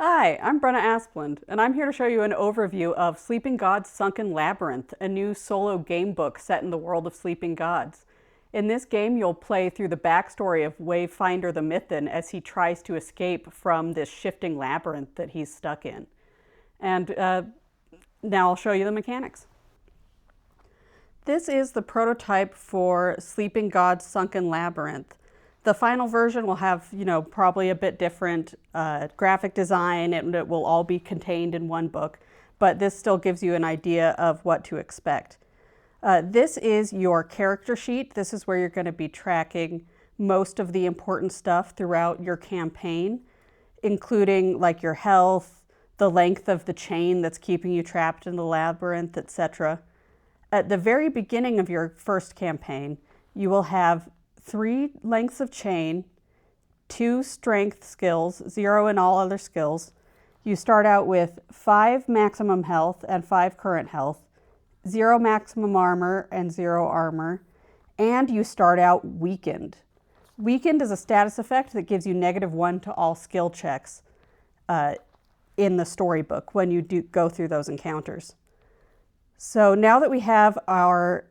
Hi, I'm Brenna Asplund, and I'm here to show you an overview of Sleeping Gods Sunken Labyrinth, a new solo game book set in the world of Sleeping Gods. In this game, you'll play through the backstory of Wayfinder the Mythian as he tries to escape from this shifting labyrinth that he's stuck in. And now I'll show you the mechanics. This is the prototype for Sleeping Gods Sunken Labyrinth. The final version will have, probably a bit different graphic design, and it will all be contained in one book, but this still gives you an idea of what to expect. This is your character sheet. This is where you're going to be tracking most of the important stuff throughout your campaign, including like your health, the length of the chain that's keeping you trapped in the labyrinth, etc. At the very beginning of your first campaign, you will have 3 lengths of chain, 2 strength skills, 0 in all other skills. You start out with 5 maximum health and 5 current health, 0 maximum armor and 0 armor, and you start out weakened. Weakened is a status effect that gives you -1 to all skill checks in the storybook when you do go through those encounters. So now that we have our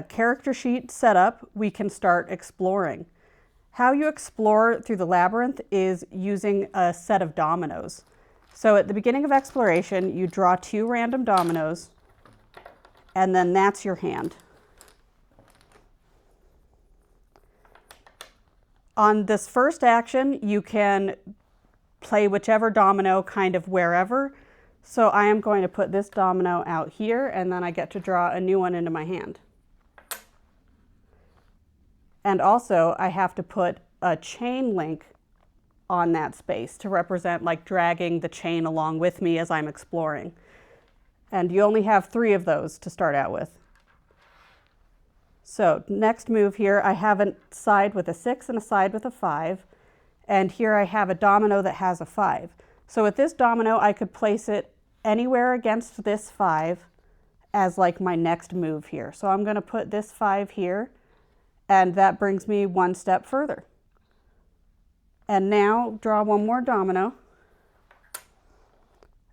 character sheet set up, we can start exploring. How you explore through the labyrinth is using a set of dominoes. So at the beginning of exploration, you draw 2 random dominoes, and then that's your hand. On this first action, you can play whichever domino kind of wherever. So I am going to put this domino out here, and then I get to draw a new one into my hand. And also, I have to put a chain link on that space to represent like dragging the chain along with me as I'm exploring. And you only have 3 of those to start out with. So next move here, I have a side with a 6 and a side with a 5. And here I have a domino that has a 5. So with this domino, I could place it anywhere against this 5 as like my next move here. So I'm going to put this 5 here, and that brings me 1 step further. And now draw 1 more domino.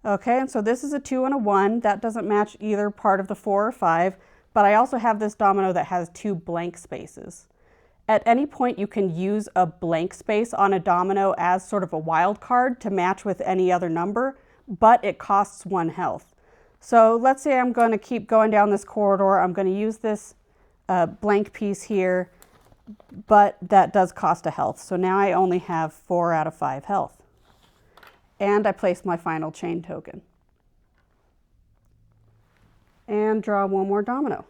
Okay, and so this is a 2 and a 1. That doesn't match either part of the 4 or 5, but I also have this domino that has 2 blank spaces. At any point, you can use a blank space on a domino as sort of a wild card to match with any other number, but it costs 1 health. So let's say I'm going to keep going down this corridor. I'm going to use this blank piece here, but that does cost a health. So now I only have 4 out of 5 health. And I place my final chain token. And draw 1 more domino.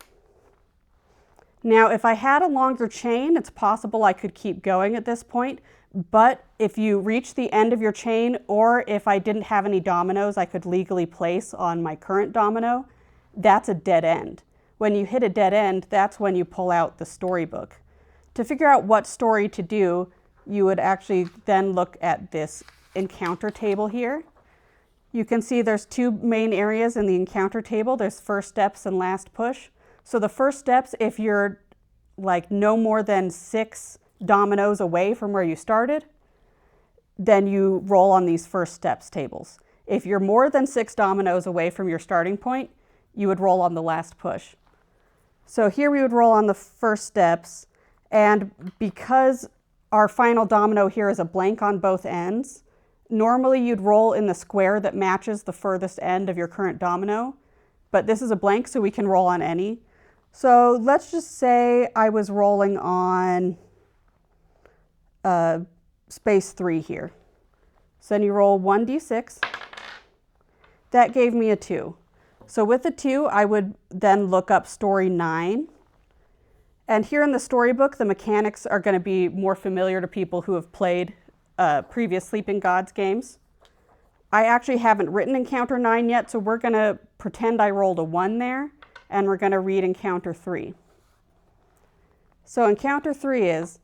Now, if I had a longer chain, it's possible I could keep going at this point, but if you reach the end of your chain, or if I didn't have any dominoes I could legally place on my current domino, that's a dead end. When you hit a dead end, that's when you pull out the storybook. To figure out what story to do, you would actually then look at this encounter table here. You can see there's 2 main areas in the encounter table. There's first steps and last push. So the first steps, if you're like no more than 6 dominoes away from where you started, then you roll on these first steps tables. If you're more than 6 dominoes away from your starting point, you would roll on the last push. So here we would roll on the first steps, and because our final domino here is a blank on both ends, normally you'd roll in the square that matches the furthest end of your current domino, but this is a blank, so we can roll on any. So let's just say I was rolling on space 3 here. So then you roll 1d6. That gave me a 2. So with the 2, I would then look up story 9. And here in the storybook, the mechanics are going to be more familiar to people who have played previous Sleeping Gods games. I actually haven't written Encounter 9 yet, so we're going to pretend I rolled a 1 there, and we're going to read Encounter 3. So Encounter 3 is,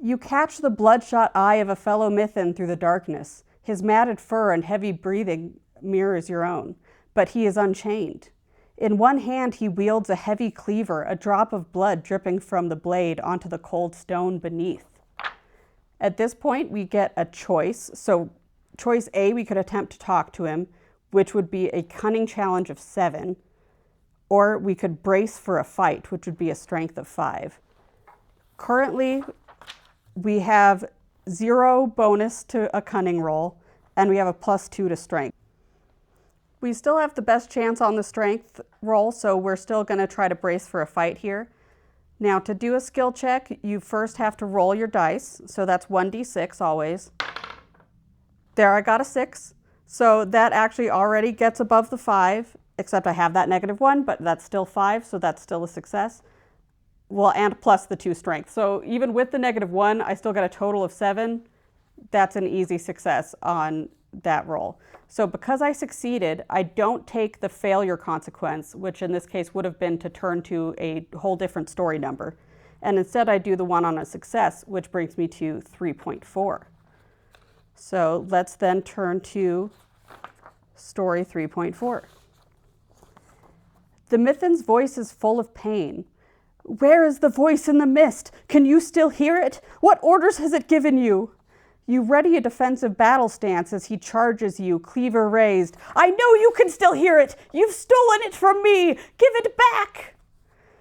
you catch the bloodshot eye of a fellow Mythian through the darkness. His matted fur and heavy breathing mirrors your own, but he is unchained. In one hand, he wields a heavy cleaver, a drop of blood dripping from the blade onto the cold stone beneath. At this point, we get a choice. So choice A, we could attempt to talk to him, which would be a cunning challenge of 7, or we could brace for a fight, which would be a strength of 5. Currently, we have 0 bonus to a cunning roll, and we have a +2 to strength. We still have the best chance on the strength roll, so we're still going to try to brace for a fight here. Now, to do a skill check, you first have to roll your dice, so that's 1d6 always. There, I got a 6. So that actually already gets above the 5, except I have that -1, but that's still 5, so that's still a success. Well, and plus the 2 strength. So even with the -1, I still got a total of 7. That's an easy success on that roll. So because I succeeded, I don't take the failure consequence, which in this case would have been to turn to a whole different story number. And instead I do the one on a success, which brings me to 3.4. So let's then turn to story 3.4. The Mythen's voice is full of pain. Where is the voice in the mist? Can you still hear it? What orders has it given you? You ready a defensive battle stance as he charges you, cleaver raised. I know you can still hear it! You've stolen it from me! Give it back!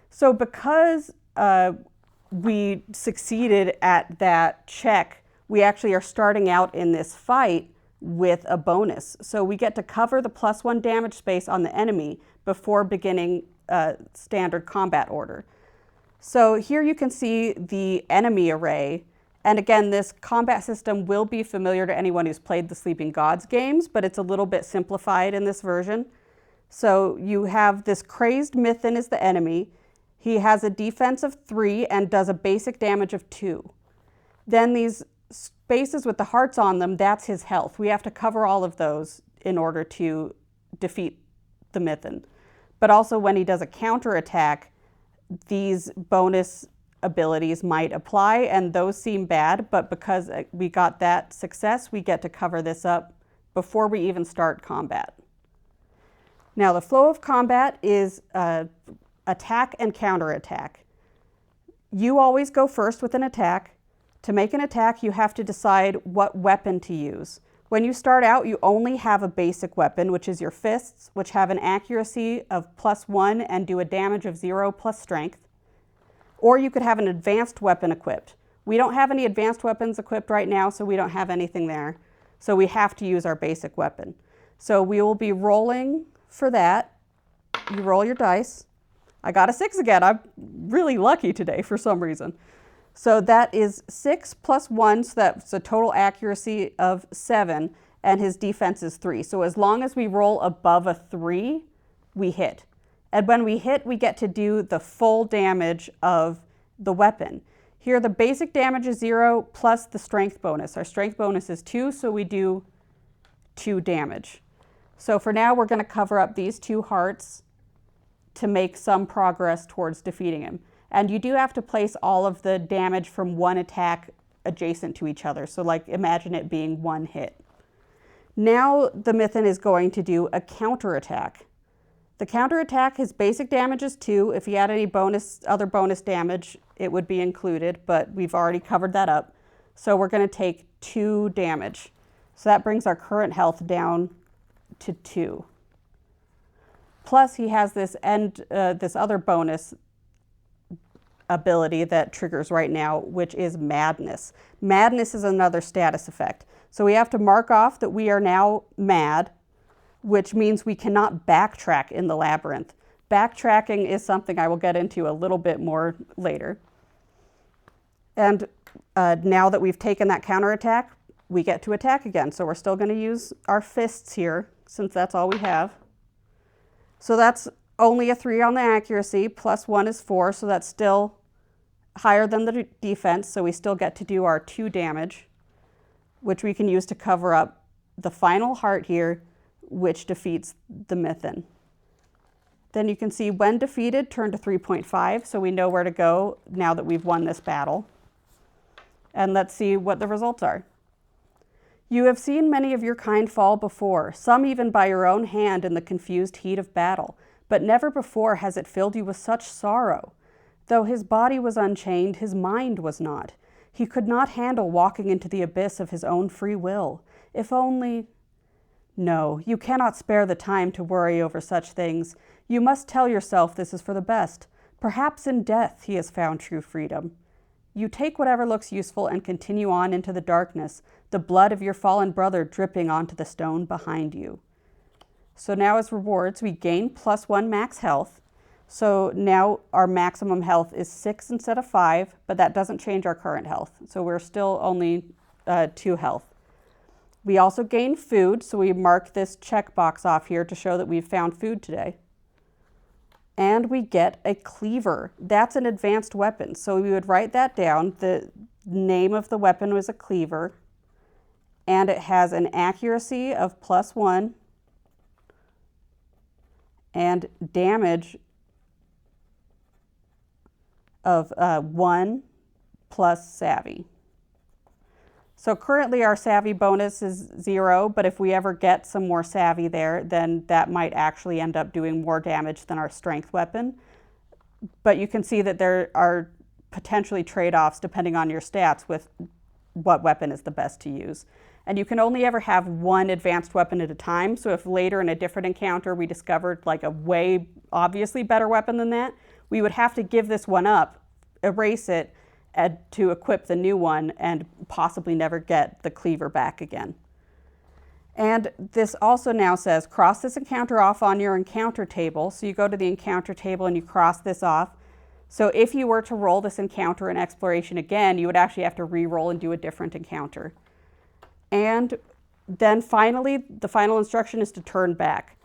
So because we succeeded at that check, we actually are starting out in this fight with a bonus. So we get to cover the +1 damage space on the enemy before beginning standard combat order. So here you can see the enemy array. And again, this combat system will be familiar to anyone who's played the Sleeping Gods games, but it's a little bit simplified in this version. So you have this crazed Mythen is the enemy. He has a defense of 3 and does a basic damage of 2. Then these spaces with the hearts on them, that's his health. We have to cover all of those in order to defeat the Mythen. But also when he does a counterattack, these bonus abilities might apply, and those seem bad, but because we got that success, we get to cover this up before we even start combat. Now, the flow of combat is attack and counterattack. You always go first with an attack. To make an attack, you have to decide what weapon to use. When you start out, you only have a basic weapon, which is your fists, which have an accuracy of +1 and do a damage of 0 plus strength. Or you could have an advanced weapon equipped. We don't have any advanced weapons equipped right now, so we don't have anything there. So we have to use our basic weapon. So we will be rolling for that. You roll your dice. I got a 6 again. I'm really lucky today for some reason. So that is 6 plus 1, so that's a total accuracy of 7, and his defense is 3. So as long as we roll above a 3, we hit. And when we hit, we get to do the full damage of the weapon. Here, the basic damage is 0 plus the strength bonus. Our strength bonus is 2, so we do 2 damage. So for now, we're going to cover up these 2 hearts to make some progress towards defeating him. And you do have to place all of the damage from one attack adjacent to each other. So like imagine it being 1 hit. Now the Mythen is going to do a counterattack. The counterattack, his basic damage is 2. If he had any other bonus damage, it would be included, but we've already covered that up. So we're going to take 2 damage. So that brings our current health down to 2. Plus he has this other bonus ability that triggers right now, which is Madness. Madness is another status effect. So we have to mark off that we are now mad, which means we cannot backtrack in the labyrinth. Backtracking is something I will get into a little bit more later. And now that we've taken that counterattack, we get to attack again. So we're still going to use our fists here, since that's all we have. So that's only a 3 on the accuracy, plus 1 is 4, so that's still higher than the defense, so we still get to do our 2 damage, which we can use to cover up the final heart here, which defeats the Mythen. Then you can see when defeated, turn to 3.5, so we know where to go now that we've won this battle. And let's see what the results are. You have seen many of your kind fall before, some even by your own hand in the confused heat of battle. But never before has it filled you with such sorrow. Though his body was unchained, his mind was not. He could not handle walking into the abyss of his own free will. If only... No, you cannot spare the time to worry over such things. You must tell yourself this is for the best. Perhaps in death he has found true freedom. You take whatever looks useful and continue on into the darkness, the blood of your fallen brother dripping onto the stone behind you. So now as rewards, we gain +1 max health. So now our maximum health is 6 instead of 5, but that doesn't change our current health. So we're still only 2 health. We also gain food, so we mark this checkbox off here to show that we've found food today. And we get a cleaver. That's an advanced weapon. So we would write that down. The name of the weapon was a cleaver. And it has an accuracy of +1 and damage of 1 plus savvy. So currently our savvy bonus is 0, but if we ever get some more savvy there, then that might actually end up doing more damage than our strength weapon. But you can see that there are potentially trade-offs depending on your stats with what weapon is the best to use. And you can only ever have one advanced weapon at a time. So if later in a different encounter we discovered like a way obviously better weapon than that, we would have to give this one up, erase it, to equip the new one and possibly never get the cleaver back again. And this also now says cross this encounter off on your encounter table. So you go to the encounter table and you cross this off. So if you were to roll this encounter in exploration again, you would actually have to re-roll and do a different encounter. And then finally, the final instruction is to turn back.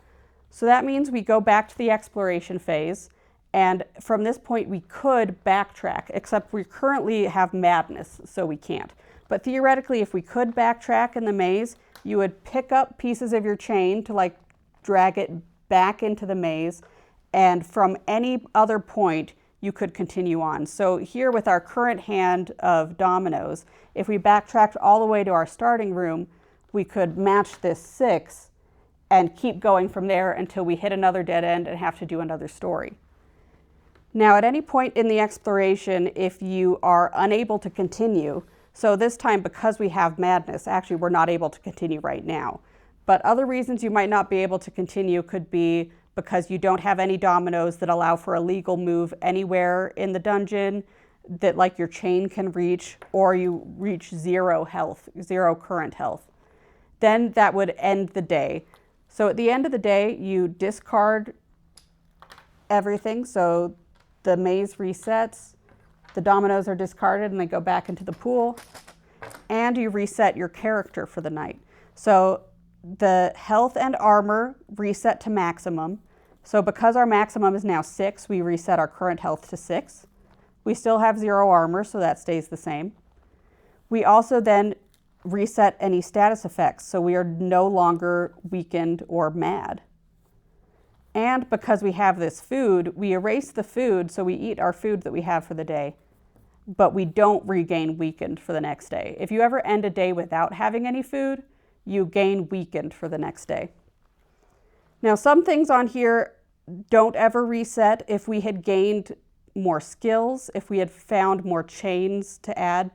So that means we go back to the exploration phase. And from this point, we could backtrack, except we currently have madness, so we can't. But theoretically, if we could backtrack in the maze, you would pick up pieces of your chain to like drag it back into the maze. And from any other point, you could continue on. So here with our current hand of dominoes, if we backtracked all the way to our starting room, we could match this 6 and keep going from there until we hit another dead end and have to do another story. Now, at any point in the exploration, if you are unable to continue, so this time because we have madness, actually we're not able to continue right now. But other reasons you might not be able to continue could be because you don't have any dominoes that allow for a legal move anywhere in the dungeon that like your chain can reach, or you reach 0 health, 0 current health. Then that would end the day. So at the end of the day, you discard everything. So the maze resets, the dominoes are discarded and they go back into the pool, and you reset your character for the night. So the health and armor reset to maximum. So because our maximum is now 6, we reset our current health to 6. We still have 0 armor, so that stays the same. We also then reset any status effects, so we are no longer weakened or mad. And because we have this food, we erase the food, so we eat our food that we have for the day, but we don't regain weakened for the next day. If you ever end a day without having any food, you gain weakened for the next day. Now, some things on here don't ever reset. If we had gained more skills, if we had found more chains to add,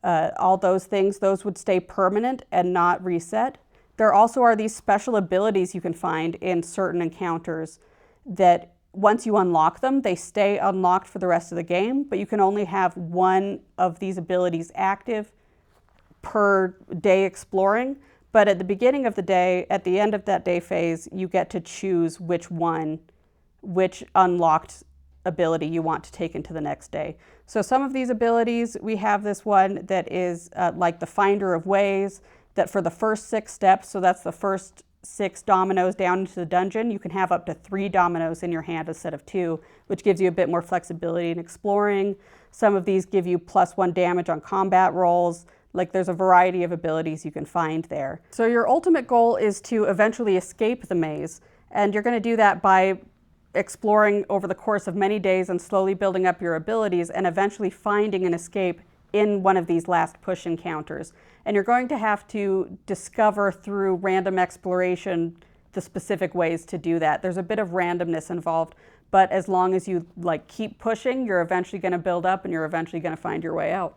all those things, those would stay permanent and not reset. There also are these special abilities you can find in certain encounters that once you unlock them, they stay unlocked for the rest of the game, but you can only have one of these abilities active per day exploring. But at the beginning of the day, at the end of that day phase, you get to choose which unlocked ability you want to take into the next day. So some of these abilities, we have this one that is like the Finder of Ways, that for the first 6 steps, so that's the first 6 dominoes down into the dungeon, you can have up to 3 dominoes in your hand instead of 2, which gives you a bit more flexibility in exploring. Some of these give you +1 damage on combat rolls. Like there's a variety of abilities you can find there. So your ultimate goal is to eventually escape the maze, and you're going to do that by exploring over the course of many days and slowly building up your abilities and eventually finding an escape in one of these last push encounters. And you're going to have to discover through random exploration the specific ways to do that. There's a bit of randomness involved, but as long as you keep pushing, you're eventually going to build up and you're eventually going to find your way out.